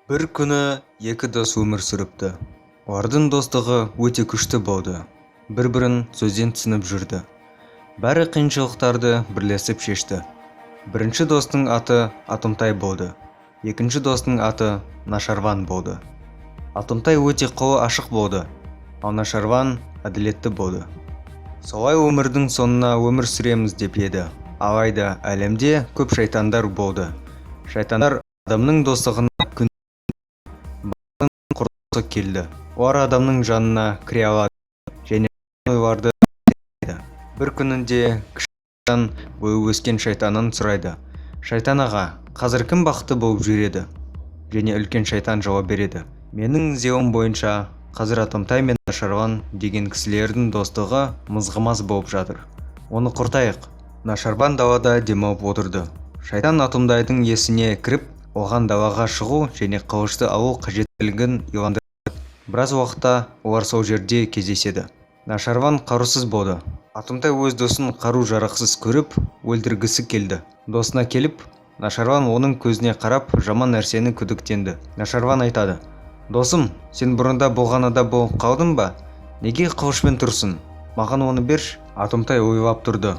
Бір күні екі дос өмір сүріпті. Олардың достығы өте күшті болды. Бір-бірін сөзден түсініп жүрді. Бәрі қиыншылықтарды бірлесіп шешті. Бірінші достың аты Атымтай болды. Екінші достың аты Нашарван болды. Атымтай өте қолы ашық болды, ал Нашарван әділетті болды. Солай өмірдің соңына өмір сүреміз деп еді. Алайда әлемде көп шайтандар болды. Шайтандар адамның достығына келді. Олар адамның жанына кіре алады және ойларды еді. Бір күнінде кішкентай бойы өскен шайтанын сұрайды. Шайтан аға, қазір кім бақытты болып жүреді? Және үлкен шайтан жауап береді. Менің іздеуім бойынша қазір Атымтай мен Нашарван деген кісілердің достығы мызғымас болып жатыр. Оны құртайық. Нашарван далада демалып отырды. Шайтан Атымтайдың есіне кіріп, оған далаға шығу және қылышты алу қажеттілігін иландырды. Біраз уақытта олар сол жерде кездеседі. Нашарван қарусыз болды. Атымтай өз досын қару-жарақсыз көріп, өлтіргісі келді. Досына келіп, Нашарван оның көзіне қарап, жаман нәрсені күдіктенді. Нашарван айтады: «Досым, сен бұрында болғанада болып қалдың ба? Неге қылышпен тұрсың? Маған оны берші». Атымтай ойлап тұрды.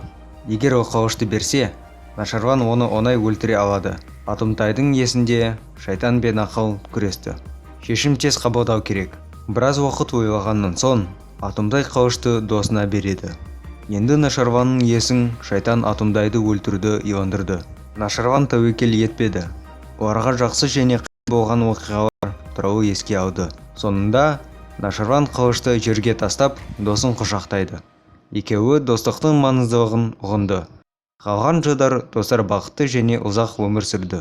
Егер ол қылышты берсе, Нашарван оны оңай өлтіре алады. Атымтайдың есінде шайтан бен ақыл күресті. Шешім тез қабылдау керек. Біраз уақыт ойлағаннан соң Атымтай қылышты досына береді. Енді Нашарванның есін шайтан Атымтайды өлтіруді иландырды. Нашарван тәуекел етпеді. Оларға жақсы және қиын болған оқиғалар туралы еске алды. Соңында Нашарван қылышты жерге тастап, досын құшақтайды. Екеуі достықтың маңыздылығын ұғынды. Қалған жылдар достар бақытты және ұзақ өмір сүрді.